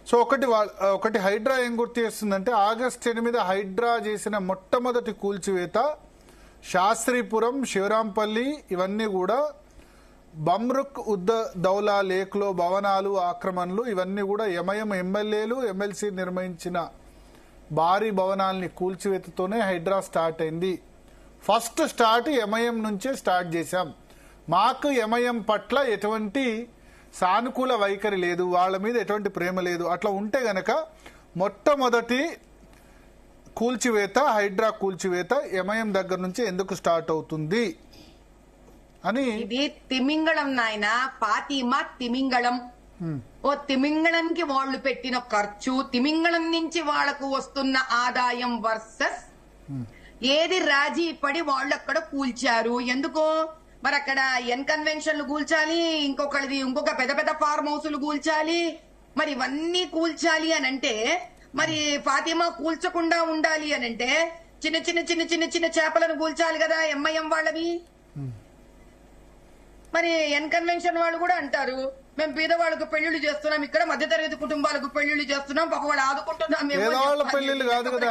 So ఒకటి హైడ్రా ఏం గుర్తు చేస్తుందంటే ఆగస్టు 8 హైడ్రా చేసిన మొట్టమొదటి కూల్చివేత శాస్త్రీపురం, శివరాంపల్లి ఇవన్నీ కూడా బమ్రుక్ దౌలా లేక్ లో భవనాలు ఆక్రమణలు ఇవన్నీ కూడా ఎంఐఎం ఎమ్మెల్యేలు ఎమ్మెల్సీ నిర్మించిన భారీ భవనాల్ని కూల్చివేతతోనే హైడ్రా స్టార్ట్ అయింది. ఫస్ట్ స్టార్ట్ ఎంఐఎం నుంచే స్టార్ట్ చేశాం. మాకు ఎంఐఎం పట్ల ఎటువంటి సానుకూల వైఖరి లేదు, వాళ్ళ మీద ఎటువంటి ప్రేమ లేదు. అట్లా ఉంటే గనక మొట్టమొదటి కూల్చివేత హైడ్రా కూల్చివేత ఎంఐఎం దగ్గర నుంచి ఎందుకు స్టార్ట్ అవుతుంది అని. ఇది తిమింగళం నాయన, ఫాతిమా తిమింగళం. ఓ తిమింగళంకి వాళ్ళు పెట్టిన ఖర్చు, తిమింగళం నుంచి వాళ్లకు వస్తున్న ఆదాయం వర్సెస్ ఏది రాజీ పడి వాళ్ళు అక్కడ కూల్చారు. ఎందుకో మరి అక్కడ ఎన్ కన్వెన్షన్లు కూల్చాలి, ఇంకొక పెద్ద పెద్ద ఫార్మ్ హౌస్లు కూల్చాలి, మరి ఇవన్నీ కూల్చాలి అని అంటే మరి ఫాతిమా కూల్చకుండా ఉండాలి అని అంటే చిన్న చిన్న చిన్న చిన్న చిన్న చేపలను కూల్చాలి కదా ఎంఐఎం వాళ్ళవి. మరి ఎన్ కన్వెన్షన్ వాళ్ళు కూడా అంటారు మేము పేదవాళ్ళకు పెళ్లిళ్ళు చేస్తున్నాం, ఇక్కడ మధ్యతరగతి కుటుంబాలకు పెళ్లిళ్ళు చేస్తున్నాం, పాప వాళ్ళు ఆదుకుంటున్నాం. పేదవాళ్ళ పెళ్లిళ్ళు కాదు కదా,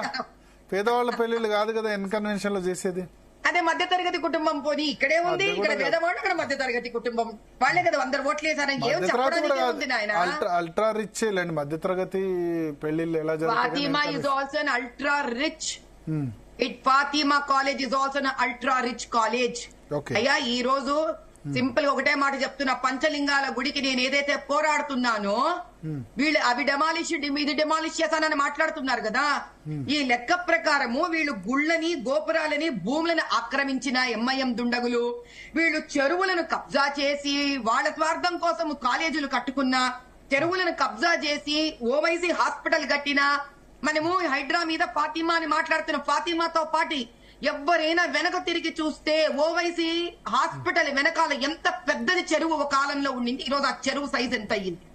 పేదవాళ్ళ పెళ్లిళ్ళు కాదు కదా ఎన్ కన్వెన్షన్ లో చేసేది. అదే మధ్యతరగతి కుటుంబం పోనీ ఇక్కడే ఉంది, ఇక్కడ పేదవాళ్ళు అక్కడ మధ్యతరగతి కుటుంబం వాళ్ళే కదా అందరు ఓట్లు వేసారని ఏం చెప్పడానికి ఉంది నాయన. అల్ట్రా రిచ్ లేండి మధ్యతరగతి పెళ్లిళ్ళు ఎలా జరుగుతాయి. Fatima is also an ultra rich. Fatima college is also an ultra rich college. అయ్యా ఈ రోజు సింపుల్ ఒకటే మాట చెప్తున్నా, పంచలింగాల గుడికి నేను ఏదైతే పోరాడుతున్నానో వీళ్ళు అవి డెమాలిష్ ఇది డెమాలిష్ చేశానని మాట్లాడుతున్నారు కదా. ఈ లెక్క ప్రకారము వీళ్ళు గుళ్ళని గోపురాలని భూములను ఆక్రమించిన ఎంఐఎం దుండగులు, వీళ్ళు చెరువులను కబ్జా చేసి వాళ్ళ స్వార్థం కోసం కాలేజీలు కట్టుకున్న, చెరువులను కబ్జా చేసి ఓవైసీ హాస్పిటల్ కట్టిన, మనము హైడ్రా మీద ఫాతిమా అని మాట్లాడుతున్న ఫాతిమాతో పాటు ఎవరైనా వెనక తిరిగి చూస్తే ఓవైసీ హాస్పిటల్ వెనకాల ఎంత పెద్దది చెరువు ఒక కాలంలో ఉండింది, ఈ రోజు ఆ చెరువు సైజ్ ఎంత అయ్యింది.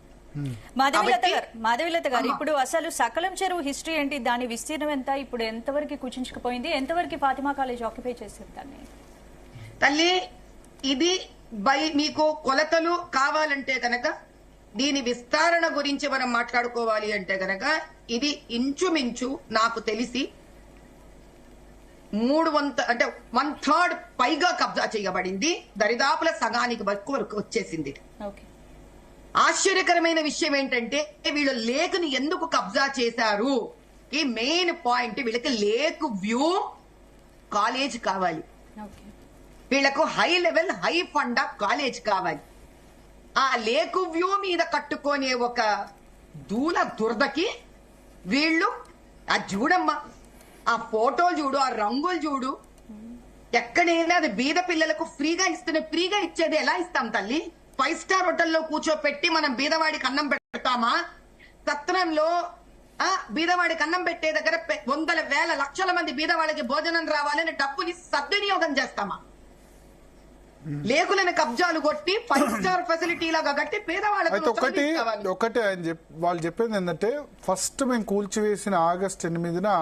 మాధవీలత గారు ఇప్పుడు అసలు సకలం చెరువు హిస్టరీ ఏంటి, దాని విస్తీర్ణం ఎంత, ఇప్పుడు ఎంతవరకు కుచించుకుపోయింది, ఎంతవరకు ఫాతిమా కాలేజ్ ఆక్యుపై చేసింది దాన్ని? తల్లి ఇది మీకు కొలతలు కావాలంటే కనుక దీని విస్తరణ గురించి మనం మాట్లాడుకోవాలి అంటే కనుక ఇది ఇంచుమించు నాకు తెలిసి 1/3 పైగా కబ్జా చేయబడింది, దరిదాపుల సగానికి వరకు వచ్చేసింది. ఆశ్చర్యకరమైన విషయం ఏంటంటే వీళ్ళు లేకుని ఎందుకు కబ్జా చేశారు, ఈ మెయిన్ పాయింట్ వీళ్ళకి లేక్ వ్యూ కాలేజ్ కావాలి, వీళ్లకు high level high fund college కావాలి. ఆ లేక్ వ్యూ మీద కట్టుకునే ఒక దూల దురదకి వీళ్ళు ఆ చూడమ్మా, ఆ ఫోటోలు చూడు, ఆ రంగులు చూడు, ఎక్కడైనా అది బీద పిల్లలకు ఫ్రీగా ఇస్తున్న, ఫ్రీగా ఇచ్చేది ఎలా ఇస్తాం తల్లి? 5 స్టార్ హోటల్లో కూర్చోపెట్టి మనం బీదవాడికి అన్నం పెడతామా? సత్రంలో బీదవాడికి అన్నం పెట్టే దగ్గర వందల వేల లక్షల మంది బీదవాళ్ళకి భోజనం రావాలని డబ్బుని సద్వినియోగం చేస్తామా? లేకులను కబ్జాలు కొట్టి 5 స్టార్ ఫెసిలిటీ లాగా కట్టి పేదవాళ్ళకి. ఒకటి వాళ్ళు చెప్పింది ఏంటంటే ఫస్ట్ మేము కూల్చివేసిన ఆగస్టు 8